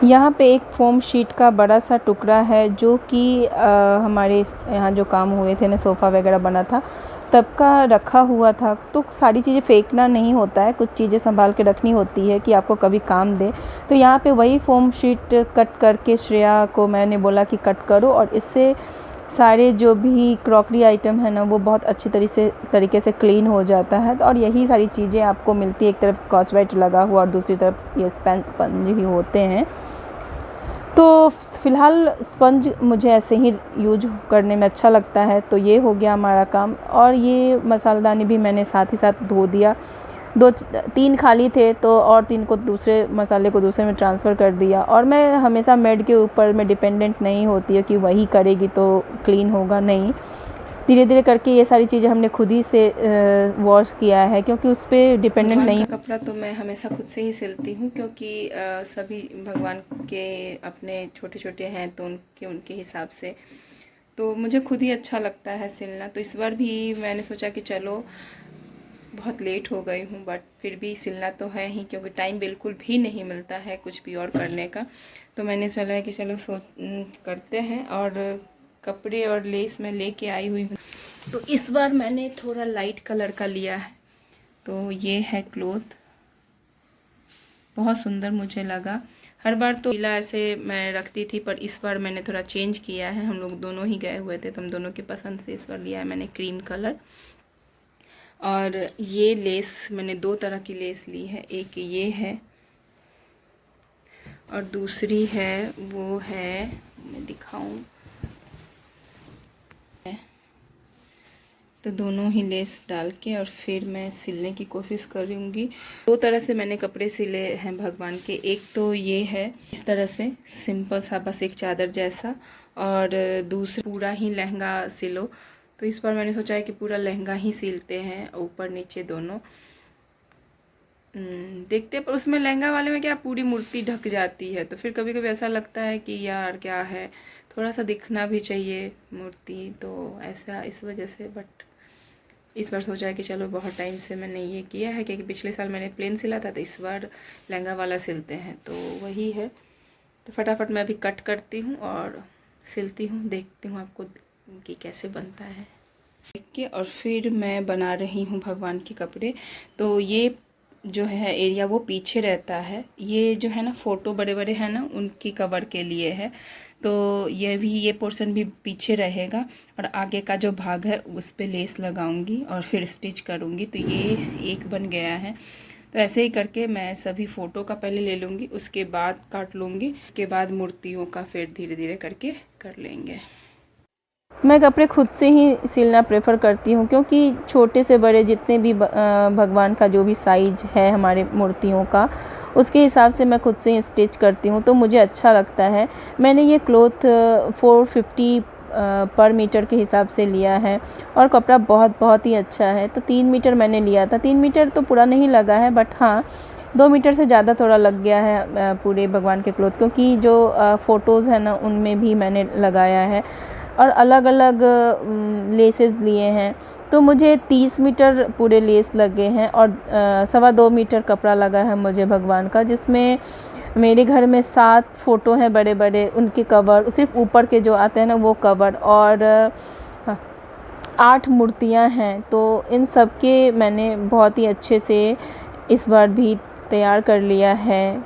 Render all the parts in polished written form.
यहाँ पे एक फ़ोम शीट का बड़ा सा टुकड़ा है जो कि हमारे यहाँ जो काम हुए थे ना, सोफ़ा वगैरह बना था तब का रखा हुआ था। तो सारी चीज़ें फेंकना नहीं होता है, कुछ चीज़ें संभाल के रखनी होती है कि आपको कभी काम दे। तो यहाँ पे वही फ़ोम शीट कट करके श्रेया को मैंने बोला कि कट करो, और इससे सारे जो भी क्रॉकरी आइटम है ना वो बहुत अच्छी तरीके से क्लीन हो जाता है। और यही सारी चीज़ें आपको मिलती है, एक तरफ स्कॉच ब्राइट लगा हुआ और दूसरी तरफ ये स्पंज ही होते हैं। तो फ़िलहाल स्पंज मुझे ऐसे ही यूज करने में अच्छा लगता है। तो ये हो गया हमारा काम, और ये मसालेदानी भी मैंने साथ ही साथ धो दिया। 2-3 खाली थे तो और 3 को दूसरे मसाले को दूसरे में ट्रांसफ़र कर दिया। और मैं हमेशा मेड के ऊपर मैं डिपेंडेंट नहीं होती है कि वही करेगी तो क्लीन होगा, नहीं। धीरे धीरे करके ये सारी चीज़ें हमने खुद ही से वॉश किया है, क्योंकि उस पर डिपेंडेंट नहीं। कपड़ा तो मैं हमेशा खुद से ही सिलती हूँ, क्योंकि सभी भगवान के अपने छोटे छोटे हैं तो उनके हिसाब से तो मुझे खुद ही अच्छा लगता है सिलना। तो इस बार भी मैंने सोचा कि चलो बहुत लेट हो गई हूँ बट फिर भी सिलना तो है ही, क्योंकि टाइम बिल्कुल भी नहीं मिलता है कुछ भी और करने का। तो मैंने सोचा कि चलो करते हैं। और कपड़े और लेस मैं लेके आई हुई हूँ, तो इस बार मैंने थोड़ा लाइट कलर का लिया है। तो ये है क्लॉथ, बहुत सुंदर मुझे लगा। हर बार तो पीला ऐसे मैं रखती थी, पर इस बार मैंने थोड़ा चेंज किया है। हम लोग दोनों ही गए हुए थे तो हम दोनों के पसंद से इस बार लिया है मैंने क्रीम कलर। और ये लेस मैंने 2 तरह की लेस ली है, एक ये है और दूसरी है वो है, मैं दिखाऊं, तो दोनों ही लेस डाल के और फिर मैं सिलने की कोशिश करूँगी। 2 तरह से मैंने कपड़े सिले हैं भगवान के। एक तो ये है इस तरह से सिंपल सा, बस एक चादर जैसा, और दूसरा पूरा ही लहंगा सिलो। तो इस बार मैंने सोचा है कि पूरा लहंगा ही सिलते हैं, ऊपर नीचे दोनों। देखते पर उसमें लहंगा वाले में क्या पूरी मूर्ति ढक जाती है, तो फिर कभी कभी ऐसा लगता है कि यार क्या है, थोड़ा सा दिखना भी चाहिए मूर्ति, तो ऐसा इस वजह से। बट इस बार सोचा है कि चलो बहुत टाइम से मैंने ये किया है, क्योंकि पिछले साल मैंने प्लेन सिला था तो इस बार लहंगा वाला सिलते हैं, तो वही है। तो फटाफट मैं अभी कट करती हूँ और सिलती हूँ, देखती हूँ आपको कि कैसे बनता है देख के। और फिर मैं बना रही हूँ भगवान के कपड़े। तो ये जो है एरिया वो पीछे रहता है, ये जो है ना फ़ोटो बड़े बड़े हैं ना उनकी कवर के लिए है। तो ये पोर्शन भी पीछे रहेगा, और आगे का जो भाग है उस पे लेस लगाऊंगी और फिर स्टिच करूंगी। तो ये एक बन गया है। तो ऐसे ही करके मैं सभी फ़ोटो का पहले ले लूँगी, उसके बाद काट लूँगी, उसके बाद मूर्तियों का फिर धीरे धीरे करके कर लेंगे। मैं कपड़े खुद से ही सिलना प्रेफर करती हूँ, क्योंकि छोटे से बड़े जितने भी भगवान का जो भी साइज है हमारे मूर्तियों का, उसके हिसाब से मैं खुद से ही स्टिच करती हूँ, तो मुझे अच्छा लगता है। मैंने ये क्लॉथ 450 पर मीटर के हिसाब से लिया है, और कपड़ा बहुत ही अच्छा है। तो 3 मीटर मैंने लिया था। 3 मीटर तो पूरा नहीं लगा है, बट हाँ 2 मीटर से ज़्यादा थोड़ा लग गया है पूरे भगवान के क्लॉथ, क्योंकि जो फ़ोटोज़ है ना उनमें भी मैंने लगाया है और अलग अलग लेसेस लिए हैं। तो मुझे 30 मीटर पूरे लेस लगे हैं, और 2.25 मीटर कपड़ा लगा है मुझे भगवान का, जिसमें मेरे घर में 7 फ़ोटो हैं बड़े बड़े, उनके कवर सिर्फ ऊपर के जो आते हैं ना वो कवर, और 8 मूर्तियां हैं। तो इन सब के मैंने बहुत ही अच्छे से इस बार भी तैयार कर लिया है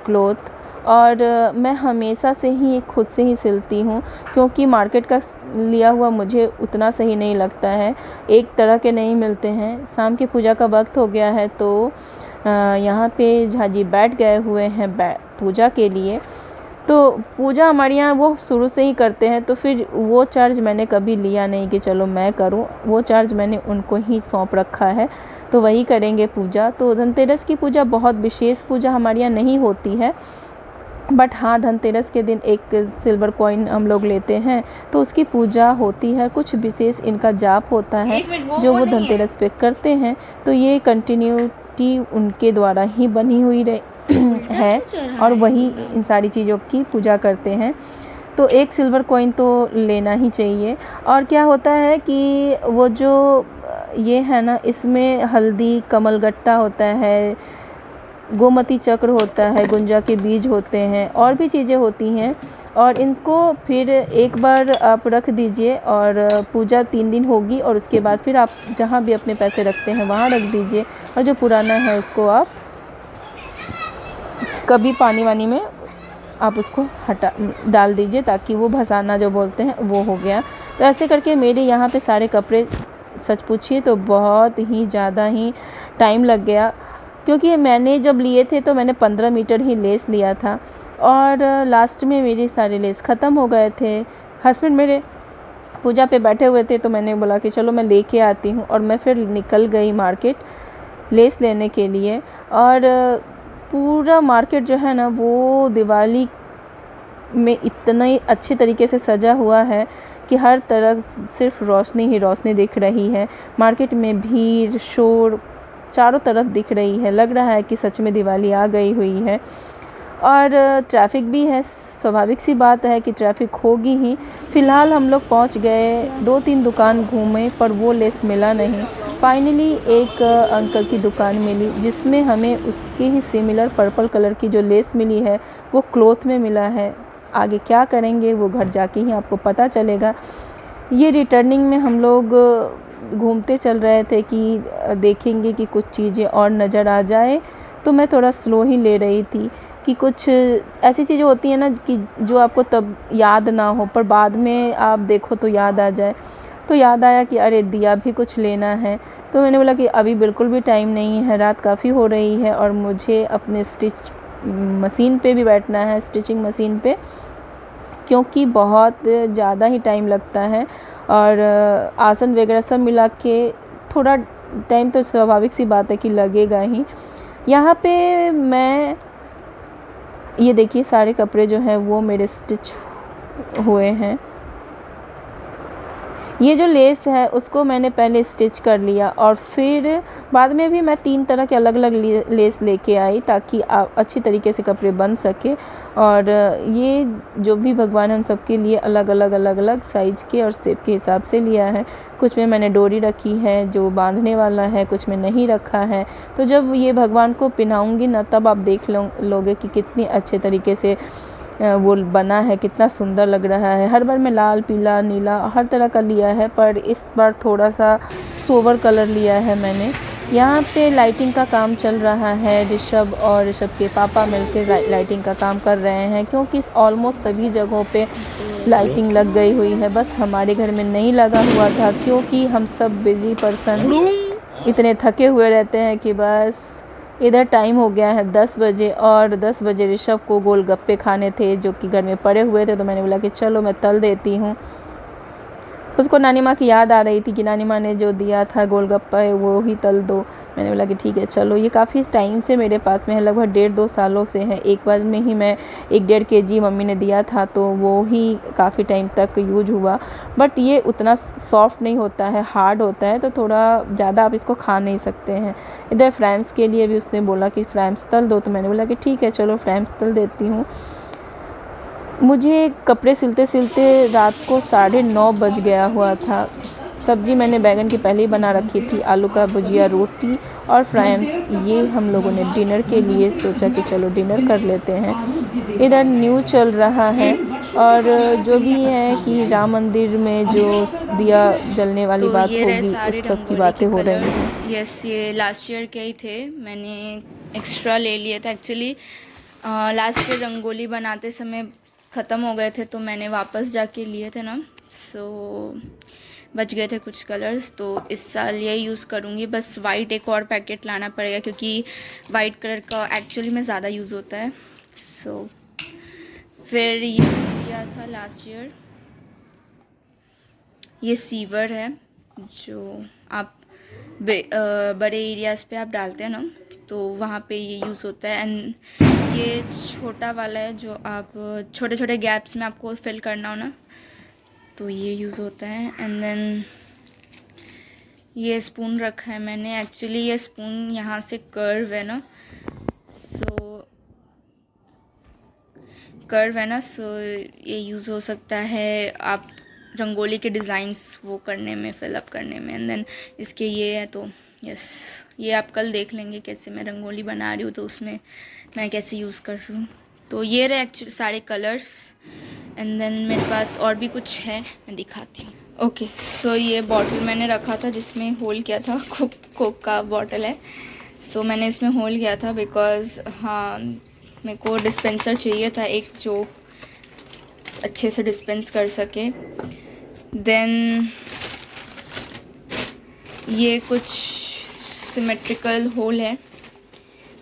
क्लॉथ। और मैं हमेशा से ही खुद से ही सिलती हूँ, क्योंकि मार्केट का लिया हुआ मुझे उतना सही नहीं लगता है, एक तरह के नहीं मिलते हैं। शाम की पूजा का वक्त हो गया है, तो यहाँ पे झाजी बैठ गए हुए हैं पूजा के लिए। तो पूजा हमारे यहाँ वो शुरू से ही करते हैं, तो फिर वो चार्ज मैंने कभी लिया नहीं कि चलो मैं करूँ, वो चार्ज मैंने उनको ही सौंप रखा है, तो वही करेंगे पूजा। तो धनतेरस की पूजा बहुत विशेष पूजा हमारे यहाँ नहीं होती है, बट हाँ धनतेरस के दिन एक सिल्वर कॉइन हम लोग लेते हैं, तो उसकी पूजा होती है। कुछ विशेष इनका जाप होता है जो वो धनतेरस पे करते हैं, तो ये कंटिन्यूटी उनके द्वारा ही बनी हुई है, और वही इन सारी चीज़ों की पूजा करते हैं। तो एक सिल्वर कॉइन तो लेना ही चाहिए। और क्या होता है कि वो जो ये है ना, इसमें हल्दी कमलगट्टा होता है, गोमती चक्र होता है, गुंजा के बीज होते हैं और भी चीज़ें होती हैं। और इनको फिर एक बार आप रख दीजिए और पूजा 3 दिन होगी और उसके बाद फिर आप जहाँ भी अपने पैसे रखते हैं वहाँ रख दीजिए। और जो पुराना है उसको आप कभी पानी वानी में आप उसको हटा डाल दीजिए, ताकि वो भसाना जो बोलते हैं वो हो गया। तो ऐसे करके मेरे यहाँ पे सारे कपड़े, सच पूछिए तो बहुत ही ज़्यादा ही टाइम लग गया, क्योंकि मैंने जब लिए थे तो मैंने 15 मीटर ही लेस लिया था और लास्ट में मेरे सारे लेस ख़त्म हो गए थे। हस्बैंड मेरे पूजा पे बैठे हुए थे तो मैंने बोला कि चलो मैं लेके आती हूँ, और मैं फिर निकल गई मार्केट लेस लेने के लिए। और पूरा मार्केट जो है ना वो दिवाली में इतना ही अच्छे तरीके से सजा हुआ है कि हर तरफ सिर्फ रोशनी ही रोशनी दिख रही है। मार्केट में भीड़ शोर चारों तरफ दिख रही है, लग रहा है कि सच में दिवाली आ गई हुई है। और ट्रैफिक भी है, स्वाभाविक सी बात है कि ट्रैफिक होगी ही। फ़िलहाल हम लोग पहुंच गए, 2-3 दुकान घूमे पर वो लेस मिला नहीं। फाइनली एक अंकल की दुकान मिली जिसमें हमें उसके ही सिमिलर पर्पल कलर की जो लेस मिली है वो क्लॉथ में मिला है। आगे क्या करेंगे वो घर जाके ही आपको पता चलेगा। ये रिटर्निंग में हम लोग घूमते चल रहे थे कि देखेंगे कि कुछ चीज़ें और नज़र आ जाए, तो मैं थोड़ा स्लो ही ले रही थी कि कुछ ऐसी चीज़ें होती हैं ना कि जो आपको तब याद ना हो पर बाद में आप देखो तो याद आ जाए। तो याद आया कि अरे दिया भी कुछ लेना है, तो मैंने बोला कि अभी बिल्कुल भी टाइम नहीं है, रात काफ़ी हो रही है और मुझे अपने स्टिच मशीन पे भी बैठना है, स्टिचिंग मशीन पे, क्योंकि बहुत ज़्यादा ही टाइम लगता है। और आसन वगैरह सब मिला के थोड़ा टाइम तो स्वाभाविक सी बात है कि लगेगा ही। यहाँ पे मैं ये देखिए सारे कपड़े जो हैं वो मेरे स्टिच हुए हैं। ये जो लेस है उसको मैंने पहले स्टिच कर लिया और फिर बाद में भी मैं 3 तरह के अलग अलग लेस लेके आई ताकि अच्छी तरीके से कपड़े बन सके। और ये जो भी भगवान है उन सब के लिए अलग अलग साइज़ के और शेप के हिसाब से लिया है। कुछ में मैंने डोरी रखी है जो बांधने वाला है, कुछ में नहीं रखा है। तो जब ये भगवान को पहनाऊँगी ना तब आप देख लोगे कि कितनी अच्छे तरीके से वो बना है, कितना सुंदर लग रहा है। हर बार मैं लाल पीला नीला हर तरह का लिया है, पर इस बार थोड़ा सा सोबर कलर लिया है मैंने। यहाँ पे लाइटिंग का काम चल रहा है, ऋषभ और ऋषभ के पापा मिलकर लाइटिंग का काम कर रहे हैं, क्योंकि ऑलमोस्ट सभी जगहों पे लाइटिंग लग गई हुई है। बस हमारे घर में नहीं लगा हुआ था, क्योंकि हम सब बिजी पर्सन इतने थके हुए रहते हैं कि बस इधर टाइम हो गया है 10 बजे और 10 बजे ऋषभ को गोलगप्पे खाने थे जो कि घर में पड़े हुए थे। तो मैंने बोला कि चलो मैं तल देती हूँ। उसको नानी माँ की याद आ रही थी कि नानी माँ ने जो दिया था गोलगप्पा है वो ही तल दो। मैंने बोला कि ठीक है चलो। ये काफ़ी टाइम से मेरे पास में है, लगभग 1.5-2 सालों से है। एक बार में ही मैं 1-1.5 kg मम्मी ने दिया था तो वो ही काफ़ी टाइम तक यूज हुआ। बट ये उतना सॉफ्ट नहीं होता है, हार्ड होता है, तो थोड़ा ज़्यादा आप इसको खा नहीं सकते हैं। इधर फ्राइम्स के लिए भी उसने बोला कि फ्राइम्स तल दो, तो मैंने बोला कि ठीक है चलो फ्राइम्स तल देती हूँ। मुझे कपड़े सिलते सिलते रात को 9:30 बज गया हुआ था। सब्जी मैंने बैगन की पहले ही बना रखी थी, आलू का भुजिया, रोटी और फ्राइम्स। ये हम लोगों ने डिनर के लिए सोचा कि चलो डिनर कर लेते हैं। इधर न्यूज़ चल रहा है और जो भी है कि राम मंदिर में जो दिया जलने वाली तो बात ये रहे होगी सारे उस सब की रंगोली बातें के हो रही कलर्स। हैं। यस, ये लास्ट ईयर के ही थे, मैंने एक्स्ट्रा ले लिए थे एक्चुअली। लास्ट ईयर रंगोली बनाते समय ख़त्म हो गए थे तो मैंने वापस जाके लिए थे ना, सो बच गए थे कुछ कलर्स, तो इस साल यही यूज़ करूँगी। बस वाइट एक और पैकेट लाना पड़ेगा क्योंकि वाइट कलर का एक्चुअली में ज़्यादा यूज़ होता है। सो फिर ये लिया था लास्ट ईयर, ये सीवर है जो आप बड़े एरियाज़ पे आप डालते हैं ना, तो वहाँ पे ये यूज़ होता है। एंड ये छोटा वाला है जो आप छोटे छोटे गैप्स में आपको फिल करना हो ना, तो ये यूज़ होता है। एंड देन ये स्पून रखा है मैंने, एक्चुअली ये स्पून यहाँ से कर्व है ना, सो ये यूज़ हो सकता है। आप रंगोली के डिज़ाइंस वो करने में, फिलअप करने में। एंड देन इसके ये है, तो यस, ये आप कल देख लेंगे कैसे मैं रंगोली बना रही हूँ, तो उसमें मैं कैसे यूज़ कर रही हूँ। तो ये रहे एक्चुअली सारे कलर्स। एंड देन मेरे पास और भी कुछ है, मैं दिखाती हूँ। ओके, सो ये बॉटल मैंने रखा था जिसमें होल किया था, कोक का बॉटल है। सो मैंने इसमें होल किया था बिकॉज़ हाँ, मेरे को डिस्पेंसर चाहिए था एक जो अच्छे से डिस्पेंस कर सके। देन ये कुछ सिमेट्रिकल होल है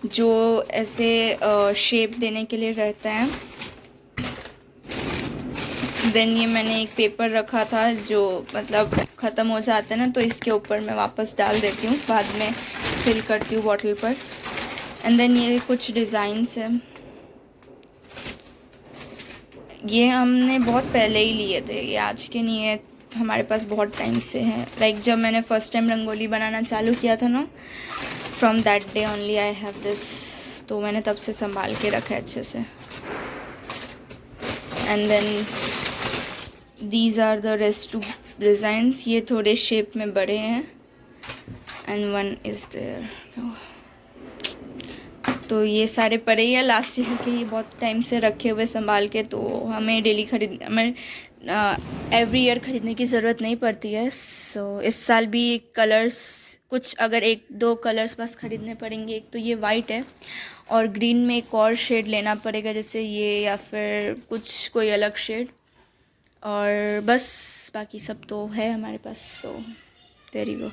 जो ऐसे शेप देने के लिए रहता है। देन ये मैंने एक पेपर रखा था जो मतलब ख़त्म हो जाता है ना, तो इसके ऊपर मैं वापस डाल देती हूँ, बाद में फिल करती हूँ बॉटल पर। एंड देन ये कुछ डिज़ाइंस है, ये हमने बहुत पहले ही लिए थे, ये आज के नहीं है, हमारे पास बहुत टाइम से है। लाइक जब मैंने फ़र्स्ट टाइम रंगोली बनाना चालू किया था ना, from that day only I have this, तो मैंने तब से संभाल के रखा है अच्छे से। And then these are the rest two designs, ये थोड़े शेप में बड़े हैं। एंड वन इज़ देयर, तो ये सारे पड़े ही है लास्ट ईयर के, ये बहुत टाइम से रखे हुए संभाल के, तो हमें डेली हमें एवरी ईयर ख़रीदने की ज़रूरत नहीं पड़ती है। सो इस साल भी कलर्स कुछ, अगर एक दो कलर्स बस ख़रीदने पड़ेंगे। एक तो ये वाइट है और ग्रीन में एक और शेड लेना पड़ेगा, जैसे ये, या फिर कुछ कोई अलग शेड, और बस बाकी सब तो है हमारे पास। So there you go.